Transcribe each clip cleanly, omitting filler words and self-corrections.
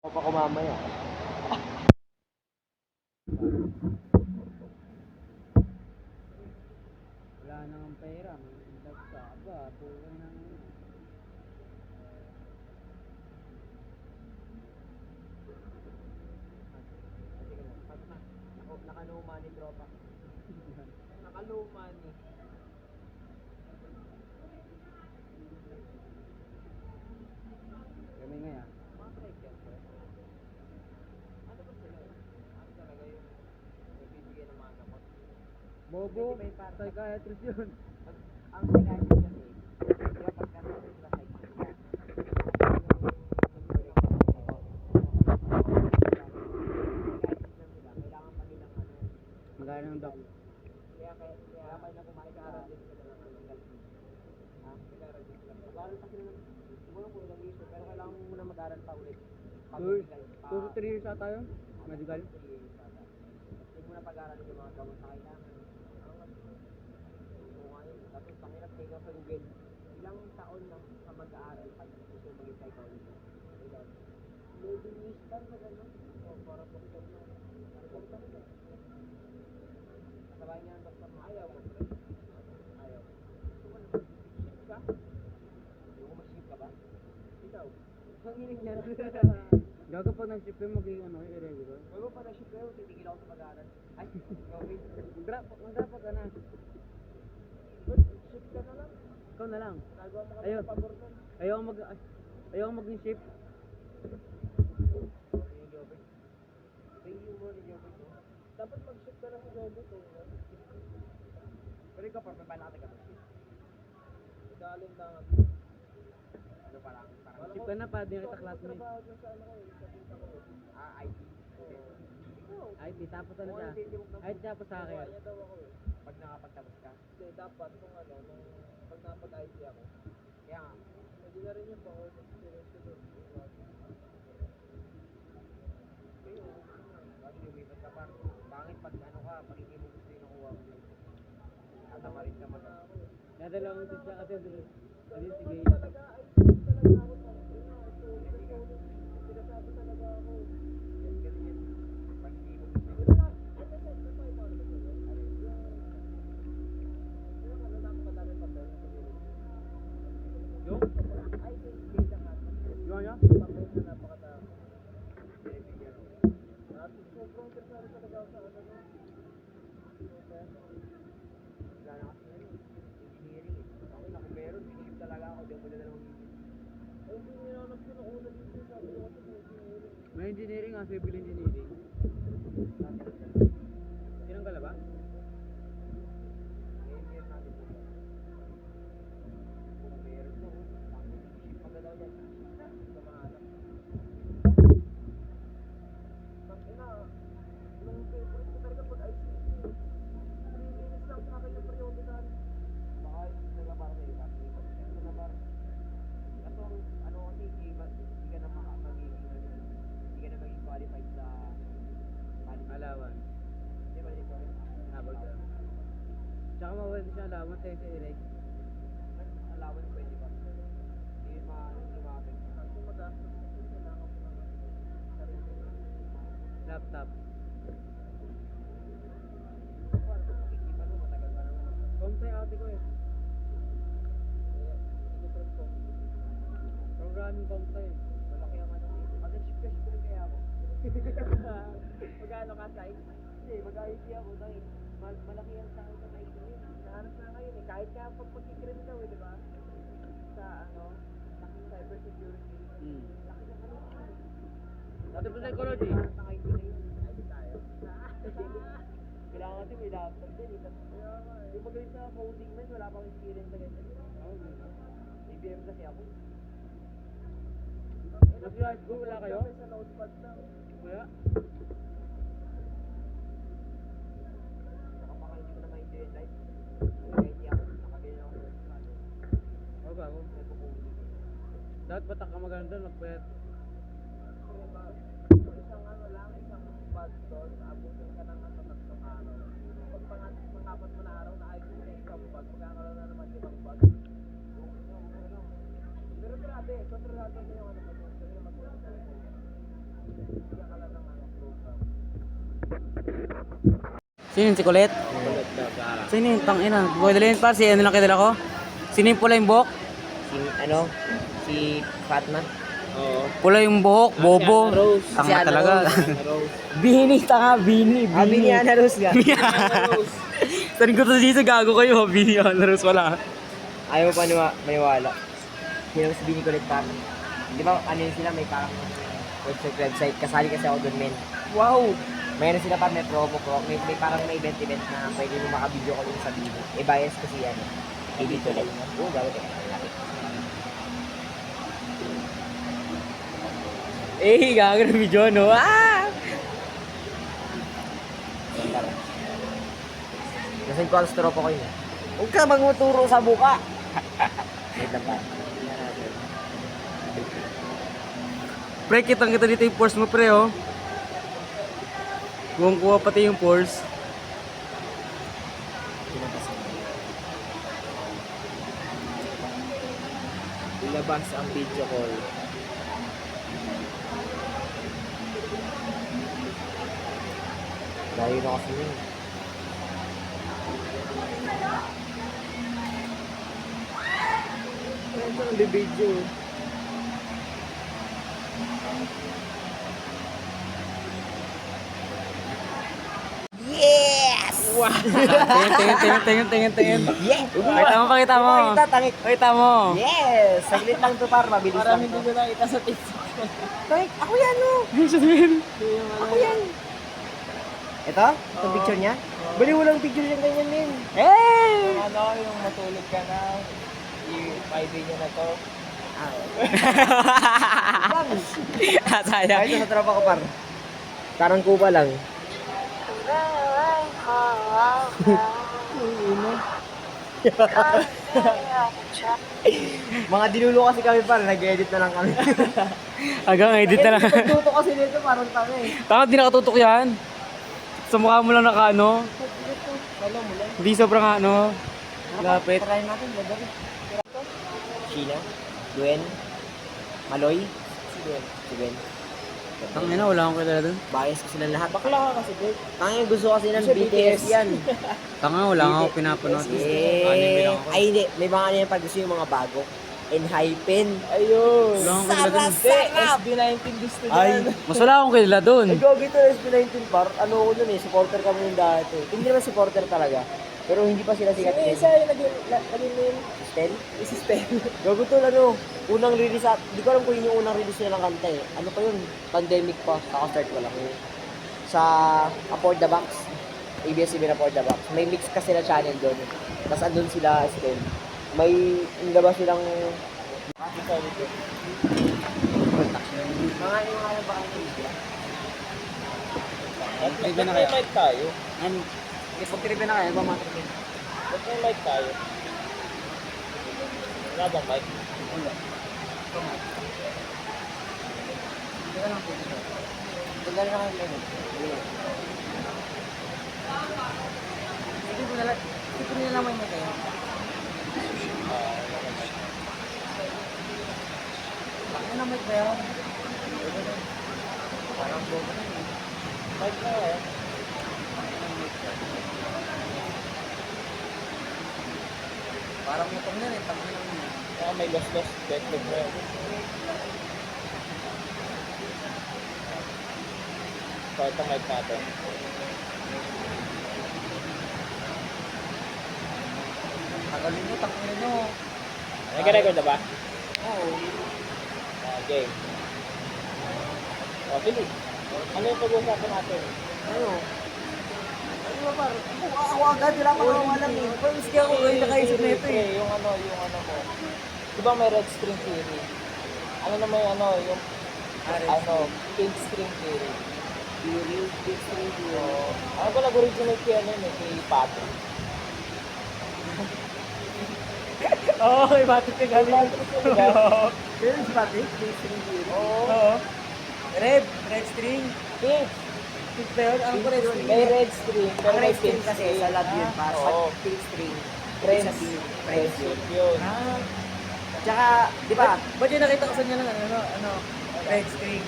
Ako pa ko mamaya. Wala nang pera, magdag ka ba? Tuloy na ngayon. Nakaluma ni tropa. Nakaluma ni. Kami ngayon. Mga trike yan, sir. Ano ba sila? Ano talaga yung nagbibigay ng mga gamot? Bobo, psychiatrist yun. Ang psychiatrist kasi, di ba pagkakaroon sila sa psychiatrist? Kailangan pa nilang ano. Magkano ng doc? Kaya kayo na kumain ka aral din sila ng ano. Ha? Nag-aaral din sila. Mag-aaral pa sila ng siguro kung ilang years, pero kailangan mo muna mag-aaral pa ulit. 2 to 3 years ata yun? Medical? Hindi mo na pag-aaralin yung mga gamot na kailangan. So ngayon, tapos pangirap kayo sa Google, ilang taon na ka mag-aaral pag gusto maging psychologist? Ilan? 11 years pa na gano'n. O, para po ito na. Kasabayan niya ang doktor mo, ayaw mo. Ayaw. Gusto mo na mag-ship ka? Hindi mo mag-ship ka ba? Ikaw. Ang hiling niya. Gago pag nag-ship yun, magiging ano, irregular. Huwag mo pa na-ship kayo, titigil ako sa pag-aaral. Ay, okay. Mag-drop ka na. Ship ka na lang. Ikaw na lang. Nagawa mo kami Ayun. ng pabor nun. Ayoko mag-ship. Dapat mag-ship ka na sa Jobit eh. Pero ikaw pa, may balakad ka mag-ship. Galing lang ako. Ano parang Ship ka na pa, di kita classmate. trabaho dyan sa ano ko eh, sa pinta ko eh. IT. Ay, di tapos ano siya. Ay, tapos sa akin. Niya daw ako eh. Pag nakapagtapos ka? Hindi, dapat nung ano, nung pag napag-IT ako. Kaya nga. Hindi na rin yung pang-work experience ko doon. Kayo, bakit lumipat ka pa? Bakit pag ano ka, pag hindi mo gusto yung nakuha mo yun? Tatama rin naman ako eh. Nadalawang siya kasi sige. Talaga, ay, talaga ako sa sinasabi talaga ako. Yes, ganun yan. Pag hindi mo gusto yun. Ano sa ito pa ikaw naman yun? Yung ano napakadami papel na pag-irin. Yung? Ay, data ka. Yung ano? Papel na napakadami. At sobrang interesado talaga ako sa ano no. Wala na kasi ano, engineering eh. Ako na kung meron, pinilip talaga ako, di ako na lang ay, hindi nilalap ko na una dito, sabi ko kasi sa engineering. May engineering nga, civil engineering. Tinanggal na ba? Engineer natin po. Kung meron mo, ship magalaw yan. Ito mahanap. Ina, nung favorite ko talaga pag ICT, 3 minutes lang sa akin yung periodical. Baka talaga para sa iba. Ito na para. Kaso, ano kasi, hindi ka na magiging qualified sa Alawan. Di ba dito rin? Habag ka. Tsaka mawala siya alawan sa Eric. Alawan pwede ba? Hindi ma-apit. Kasi magastos kasi kailangan mo ng sarili. Laptop. Paano kung makikita mo, matagal pa naman. Compre ate ko eh. Different ko. Programming compre. Malaki ang ano eh. Mag-ship ko rin kaya ako. Magkano ka site? Hindi, mag-IT ako dahil malaki ang sa akin ng IT yun. Nahanap na ngayon eh. Kahit kaya pag pag-criminal eh, di ba? Sa ano, cyber security. Laki ng ano. Dati po psychology. Nahanap ng IT na yun. IT tayo. Kailangan kasi may laptop din eh. Yung magaling sa coding man, wala pang experience sa ganyan. IBM kasi ako. Nasa high school wala kayo? Sa notepad lang. Kaya? Baka baka hindi ko na ma-enjoy yung life. Nag-IT ako. Nakabili ako sa ano. Oo ba ako? Nagpo-coding. Dapat batak ka maganda doon, magpuyat. Kasi ba, isang ano lang, isang bad doon, abutin ka ng ano, 3 araw. Pag pang-apat mo na araw, naayos mo na isang bag, magkakaroon na naman 5 bag. Pero grabe, kontrolado mo yung ano mo, sabi na mag-uwi ka. bigyan ka lang ng ano, program. Sino yun, si Colette? Kulit daw, Gara. Sino yun? Tangina. Boy, dalhin pa. Si ano lang kidala ko? Sino yung pula yung buhok? Si Fatma? Oo. Pula yung buhok, bobo. Rose. Tanga talaga. Rose. Bini, tanga, Bini. Bini Ana Rose ka? Rose. Sarin ko to dito, gago kayo. Bini, Ana Rose, wala. Ayaw mo pa maniwala. Sino si Bini Kulit pa? Di ba, ano yun sila, may parang website. Kasali kasi ako doon, men. Wow. May ano sila pa, may promo ko. May parang may event na pwede mo maka-video call yung sa Bini. Eh, bias kasi ano. Bini Kulit. Oo, gawin ka. Eh, gago na video, no? Ah! Kasi ko ang stropo ko yun. Huwag ka magmuturo sa buka. Wait lang pa. Pre, kitang kita dito yung force mo, pre, oh. Kuha pati yung force. Ilabas ang video call. Dahil na kasi yun. Ito ang bibidyo. Yes! Wow! Tingin. Yes! Pakita mo. Pakita, tangik. Pakita mo. Yes! Saglit lang to par, mabilis lang to. ko nakita sa TikTok. Tangik, ako yan oh! Ako yan! Ito? Itong picture niya? Bali walang picture niya ganyan min. Hey! Ano, yung matulog ka na, i-5 niya na to. Sayang. Ay, ito sa tropa ko par. Karang kuba lang. Mga dinulo kasi kami par, nag-edit na lang kami. Hanggang edit na lang. Pagtuto kasi nito parang tanga eh. Tama, di nakatutok yan. Sa mukha mo lang naka ano. Alam mo lang. Hindi sobrang ano. Lapit. Try natin, lagari. Sheena, Gwen, Maloy, si Gwen. Tangina, wala akong kilala dun. Bias kasi ng lahat. Bakla ka kasi, Gwen. Tangin, gusto kasi ng BTS yan. Tanga, wala akong pinapanood. Eh, Anime lang ako. ay hindi. May mga ano yung pag gusto yung mga bago. Enhypen. Ayun. Wala akong kilala dun. SB19 gusto Ay, niyan. Mas wala akong kilala dun. nag-gogi to SB19 par. Ano ko nun eh, supporter kami yung dati. Hindi naman supporter talaga. Pero hindi pa sila sikat Sino din. isa yung naging name? Stel? System. Gago to ano, unang release at, di ko alam kung yun yung unang release nila ng kanta eh. Ano pa yun? Pandemic pa, kaka-start ko lang. Sa Afford the Box, ABS-CBN Afford the Box. May mix kasi na channel doon. Tapos andun sila still. May inilabas silang mga yung alam ba kayo nila? Trivia na May kayo. mic tayo. Ano? Pag trivia na kayo, ba mga trivia? Ba't may mic tayo? Wala bang mic? Tagal na kayo lang. Hindi ko nila naman kayo. Ano mic ba yun? Parang bobo. Mic na eh. Parang motor na rin. Tangin lang yun. May los-los. Deadlock na yun. So, ito mic natin. Tagalin mo, tangin nyo. Nag-record na ba? Oo. Okay. O, Billy. Ano yung pag-uusapan natin? Ano? Ano ba par? Ako agad, wala pa akong alam eh. Pero miski ako ngayon nakaisip na ito eh. Yung ano mo. Di ba may red string theory? Ano naman yung ano, yung pink string theory. Ano ba nag-originate kay ano yun, kay Pato? Oo, may batik ka galing. Pero si Patrick, may string theory. Oo. Red string. Pink. Pink ba yun? Ang red string. May red string, pero Ang may red string pink kasi sa lab yun par. Oo. Pag pink string, Friends. sabihin, friends Friendship yun. yun. Tsaka, di ba? Ba't yung nakita ko sa inyo ng ano, red string?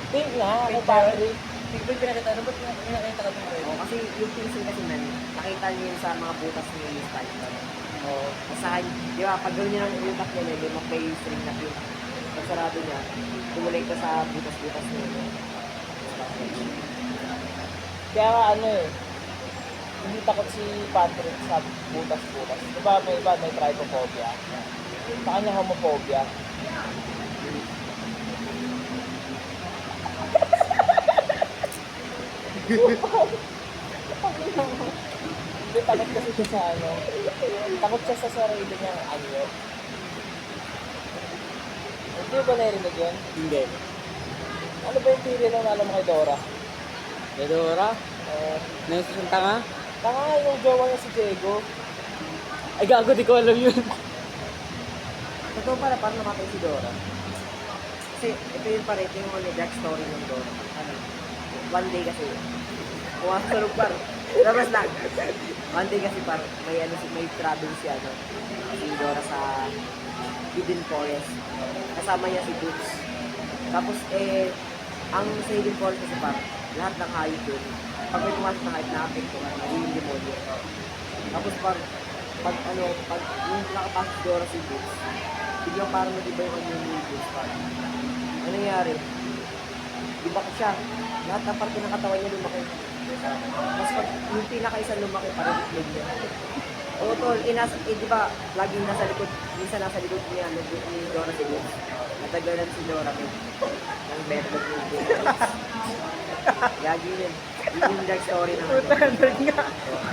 Pink nga, ako Patrick. Hindi ko yung pinakita. Ano ba't pinakita ka itong Oo, kasi yung pincel kasi man, nakita niyo yun sa mga butas ni Miss Python. Oo. Sa di ba, pag gawin niya ng utak niya, may mag-play string na pink. Pag sarado niya, tumulay ka sa butas-butas niya. Kaya nga ano eh, hindi takot si Patrick sa butas-butas. Diba may iba may trypophobia? Sa kanya homophobia. Hindi, takot kasi siya sa ano. Takot siya sa sarili niyang anyo. Hindi ba narinig yun? Hindi. Ano ba yung theory ng alam mo kay Dora? Medora? Uh, Nasusunta ka? Tanga yung jowa niya si Diego. Ay gago, di ko alam yun. Totoo pala, parang namatay si Dora. Kasi ito yung pare, ito yung back story ng Dora. Ano? One day kasi, pumasarog par. Labas lang. One day kasi par, may travel si ano, si Dora sa Hidden Forest. Kasama niya si Boots. Tapos ang sa Hidden Forest kasi par, lahat ng hayop doon. Pag may pumasok na hayop, na-apektuhan, naging demonyo. Tapos pag yung nakapasok si Dora si Boots, biglang parang nag-iba yung kanyang yung Boots par. Ano nangyari? Iba ko siya. Lahat ng parte ng katawan niya lumaki. Mas pag yung pinaka-isang lumaki, parang itlog niya. Oo tol, di ba, laging nasa likod, minsan nasa likod niya, ni Dora si Boots. Natagalan si Dora ng bedrock ni Boots. Lagi yun. Yun yung dark story ng ano. Under nga.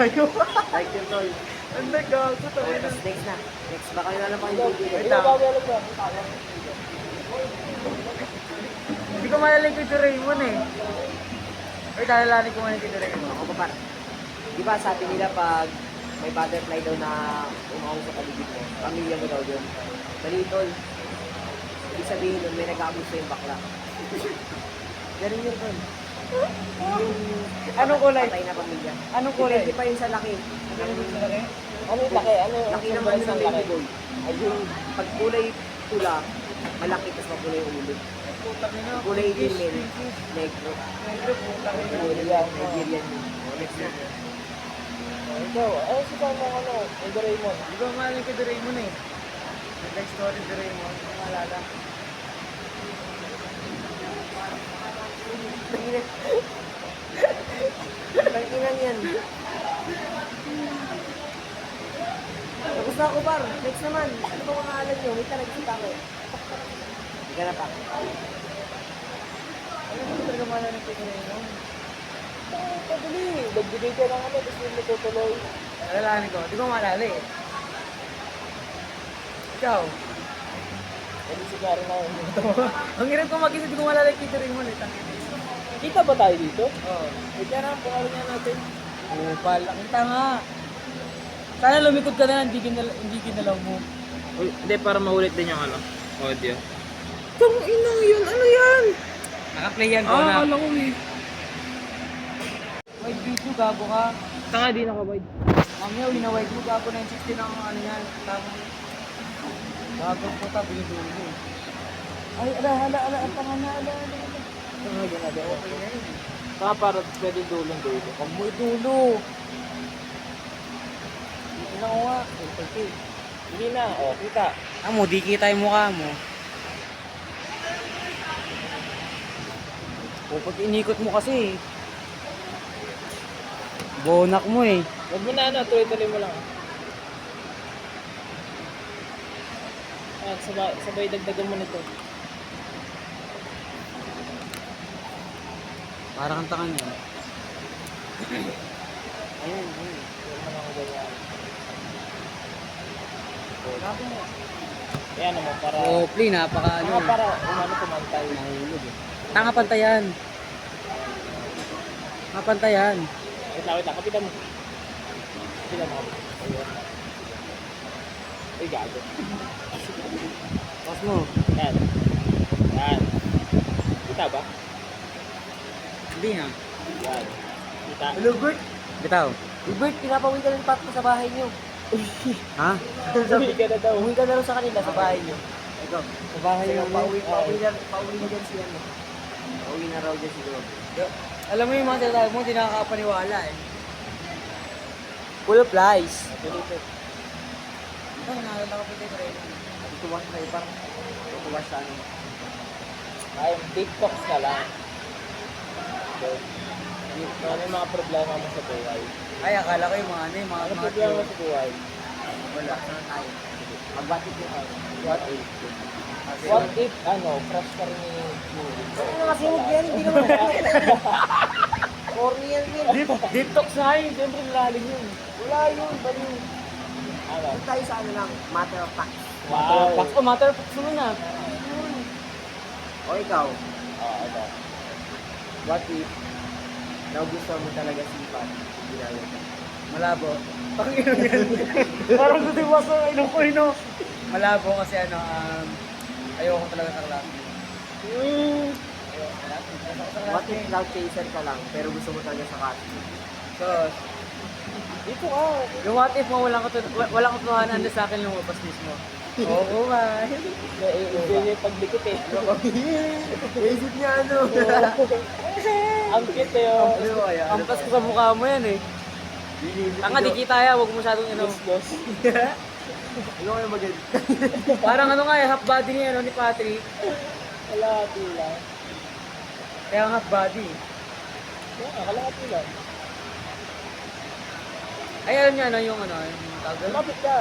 Ayaw. Like yun tol. Under gago. Tapos next na. Next, baka yun na lang pang hindi. Ikaw ba alam ba? Hindi ko maalala yung Tito Raymond eh. Or talalanin ko muna yung Tito Raymond. Ako pa. Di ba sabi nila pag may butterfly daw na umahong sa paligid mo, pamilya mo daw yun. Dali tol. Ibig sabihin nun, may nag-aabuso yung bakla. Ganun yun tol. Anong kulay? Patay na pamilya. Anong kulay? Depende pa yun sa laki. Ano yung laki? Ano yung Laki ng symbol ano ng ng laki? baby boy. Ay yung pag kulay pula, malaki tapos makulay yung ulo. Kulay email, negro. Nigerian. Nigerian yun. Next na. Ikaw, ano si Tama ano? Yung Doraemon. Hindi ko maalala yung Tito Raymond eh. Yung back story Tito Raymond. Hindi ko maalala. Tanginan yan. Tapos na ako par. Next naman. Ano ba mga alam nyo? May talagsita ko. Hindi ka na pa. Ano ko talaga maalala ng Tito Raymond? Padali. Nagbigay ka ng ano, tapos hindi tutuloy. Alalahanin ko. Hindi ko maalala eh. Ikaw? Hindi sigaro na yun. Ang hirap ko mag-isip. Hindi ko maalala yung Tito Raymond eh. Tangina. Kita ba tayo dito? Oo. Eh, kaya na, pangalan niya natin. Upal. Ang tanga. Sana lumikod ka na, hindi ginalaw mo. Uy, hindi, para mahulit din yung ano, audio. Kung inang yun, ano yan? Naka-play yan ko na. alam ko eh. Wide video, gago ka. Saka di nakabide. Mamaya, wina-wide mo, gago na yung 60 ng ano yan. Tama. Gago po ta, binudulo. Ay, ala, pangana, ala. Okay na yun. Saka para pwede dulong-dulo. Huwag mo idulo. Hindi na ko nga. Okay. Hindi na, oh, kita. Amo, di kita yung mukha mo. O, pag inikot mo kasi, bonak mo eh. Huwag mo na ano, tuloy-tuloy mo lang. Ah, sabay dagdagan mo nito. Parang kang tanga niya. Ayun. Huwag mo na ako ganyan. Gago mo. Ayan naman, para... Oh, play, napaka ano. para umano kumantay. Nahulog eh. Tanga pantayan. Mapantayan. Wait lang, kapitan mo. Kapitan mo. Ayun. Ay, gago. Pas mo. Yan. Kita ba? Hindi ha. Yan. Kita. Hello, Bert. Bitaw. Bert, pinapawi ka ng pato sa bahay nyo. Ha? Sabi ka na daw. Uwi ka na rin sa kanila sa bahay nyo. Ikaw. Sa bahay Kaya yung pauwi na dyan si ano. Uwi na raw dyan siguro. Alam mo yung mga sinasabi mo, hindi nakakapaniwala eh. Full of lies. Believe it. Ito, naalala ko pala yung training. Tutuwas na iba. Tutuwas sa ano. Ay, TikToks na lang. Okay. Ano yung mga problema mo sa buhay? Ay, akala ko yung mga ano, yung mga Ano problema mo sa buhay? Wala. Saan tayo? Magbatik mo tayo. What if? What if, crush ka rin ni Julie? Ano kasi huwag yan? Hindi naman. Corny yan din. Deep talks na yun. Siyempre malalim yun. Wala yun. Bali. Ano? Huwag tayo sa ano lang. Matter of fact. Wow. Matter of fact naman ah. O ikaw, Ano? what if nagustuhan mo talaga si Pat? Ginagawa ka. Malabo. Parang gusto yung waso ng ilong ko, no? Malabo kasi ayoko talaga sa klase. What if cloud chaser ka lang, pero gusto mo talaga sa cat? So, Dito ka. yung what if mo walang katotohanan na sa akin lumabas mismo. Oo ba? Hindi yung pagdikit eh. Isip niya ano? Ang cute eh. Oh. Ano kaya? Ampas ko sa mukha mo yan eh. Tanga, di kita ya, huwag mo masyadong Dos. Ano kaya maganda? Parang ano nga eh, half body niya ni Patrick. Kalahati lang. Kaya ang half body. Kalahati lang. Ay, alam niya yung tawag doon? Lumapit ka.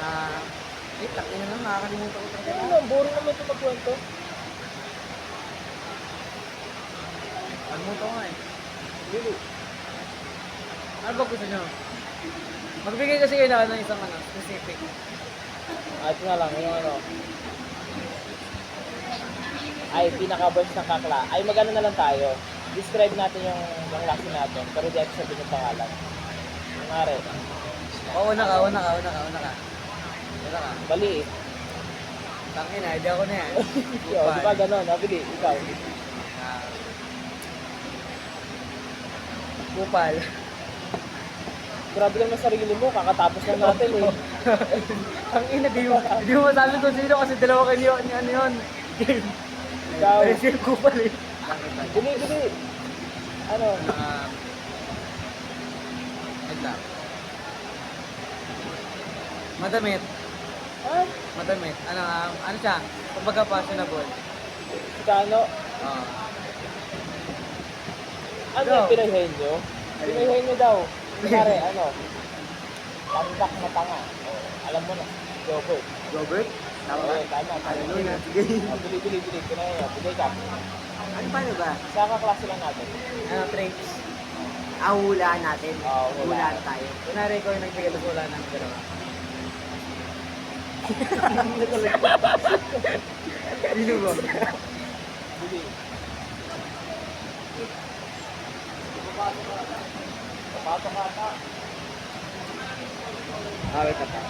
Wait, laki na lang, nakakalimutan ko talaga. Ano lang, boring naman ito magkwento. Kalimutan ko nga eh. Really? Ano ba gusto niyo? Magbigay kasi kayo na ng isang specific. Ito na lang, yung ay, pinaka-burst ng kakla. Ay, magano na lang tayo. Describe natin yung klase natin, pero di natin sabihin yung pangalan. Mare, Una ka. Una ka. bali eh. Tangin na, hindi ako na yan. Di ba gano'n? Nabili, ikaw. Kupal. Grabe lang ng sarili mo, kakatapos lang natin eh. Ang ina, di mo masabi kung sino kasi dalawa kayo ni ano yun. Ikaw, Ay, si Kupal eh. bili. Ano? Wait lang. Madamit. Ha? Madamit. Ano siya? Kumbaga fashionable. Kano? Oo. Ano Go. yung pinayhin nyo? Pinayhin nyo daw. Pare, tandak na tanga. Oh, alam mo na. Robert. Robert? Tama ba? Okay, tama. Hallelujah. Sige. Bili. Pinayhin nyo. Bili ka. Ano paano ba? Sa kaklase lang natin. Traits. Hulaan natin. Oo, hulaan. Hulaan tayo. Kunwari ko yung nagbigay ng wala ng dalawa. Sino ba? Bili. Papato ka. Awit na pa.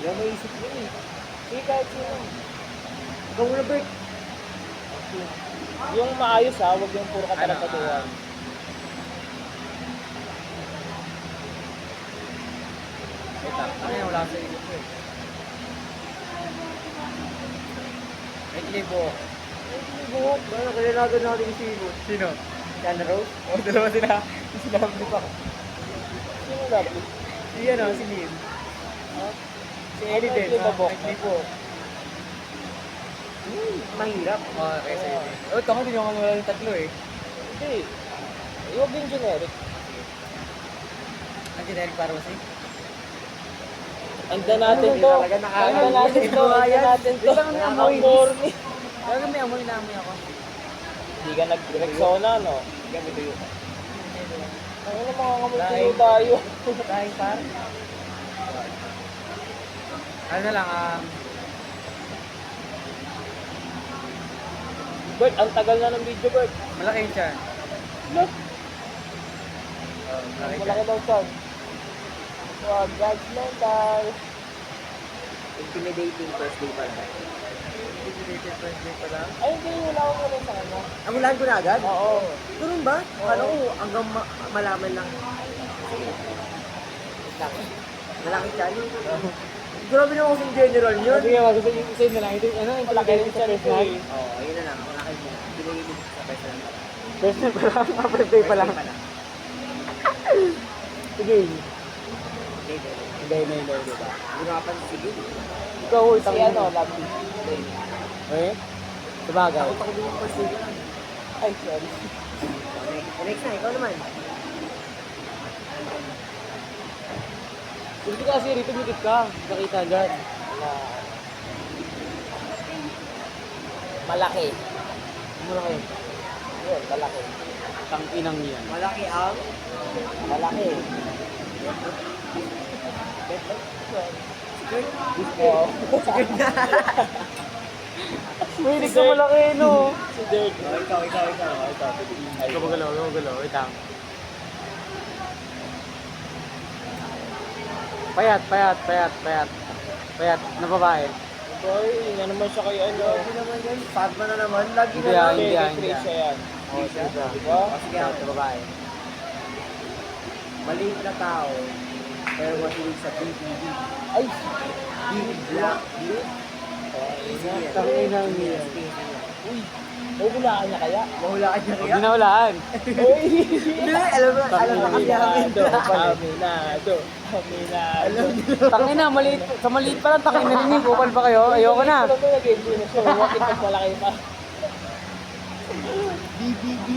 Yan may isip mo eh. Hindi kahit sino. Ikaw muna, Bert. Yung maayos ha, huwag yung puro katalataduhan. Wait lang. Ano yung wala sa isip ko eh. May klibo. Buhok. Ano, kailangan natin yung sino? Sino? Si Anna Rose? O, dalawa sila. Sila pa. Sino dapat? Si si Lynn. Si Ellie din. May klibo. May klibo. Mahirap. Okay, sige. Oh, ito hindi naman wala yung tatlo eh. Hindi. Huwag yung generic. Ang generic para kasi. Anda natin to. Talaga nakakalimutan. Anda natin to. Anda natin to. Biglang may amoy. Ang corny. Talaga may amoy na amoy ako. Hindi ka nag-rexona, no? Hindi kami tuyo. Ano na mga kamutuyo tayo? Dahil par. Ano na lang, Bert, ang tagal na ng video, Bert. malaki yung chan. Look, Malaki malaki daw siya. Wow, judgmental. Intimidating first day pa lang. First day pa lang. Ay, hindi. Wala akong wala sa ano. Ang hulaan ko na agad? Oo. Ganun ba? Ano ko, hanggang malaman lang. Sige. Malaki chan. Grabe naman kasing general yun. Sige, wag gusto yung isa na lang. Ito, ano, yung Malaki palagay din sa siya first nito night. eh. Oo, ayun na lang. Malaki mo. Binigay mo sa personal. First night pa lang, first day pa lang. Sige. Hindi, diba? Hindi nakapansin. Sige. Ikaw, Si ano, Labi. Eh? Sabagay. Takot ako din yung first day ko lang. Ay, sorry. Next na, ikaw naman. Gusto kasi rito mikit ka. Nakita dyan. Malaki. Mura kayo. Yun, malaki. Tang-inang yan. Malaki ang... Malaki. Oo. Mahilig ka malaki, no? Si Dirk. Ikaw. Ikaw magalaw. Wait lang. Payat na babae. Boy, yan naman siya kay ano. Grabe naman yan. Fatma na naman. Lagi Hindi, na lang. hindi. Hindi siya yan. Oo, siya. Diba? Sige, Payat na babae. maliit na tao, pero matuloy sa BBB. Ay! Big Black Blue. Tang-inang yan. Uy! Mahulaan niya kaya? Mahulaan niya Huwag kaya? na ulaan. Uy! Hindi, alam mo kasi namin. Aminado. Alam niyo. Tangina, maliit. Sa maliit pa lang, tangina rin yung bukal pa kayo. Ayoko na. Alam mo, nag-enjoy na siya. Bakit mas malaki pa? BBB.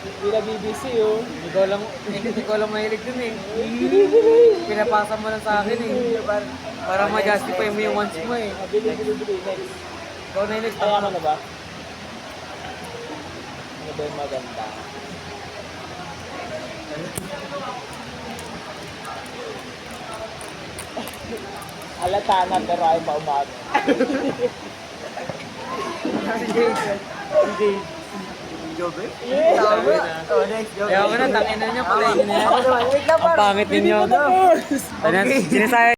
Hindi na BBC, oh. Hindi ko lang mahilig dun eh. Pinapasa mo lang sa akin eh. Para ma-justify mo yung wants mo eh. Bili. Next. Ikaw na yung next. Kaya ka na ba? Ano ba yung maganda? Halata na pero ayaw pa umaga. Si Jason. Si Jason. Jobe? Yeah. Tama. Oh, next joke. Ayoko na, tangina niya pala yun na yan. Ako naman, wait lang, Ang pangit ninyo. Hindi ko tapos. Sinasaya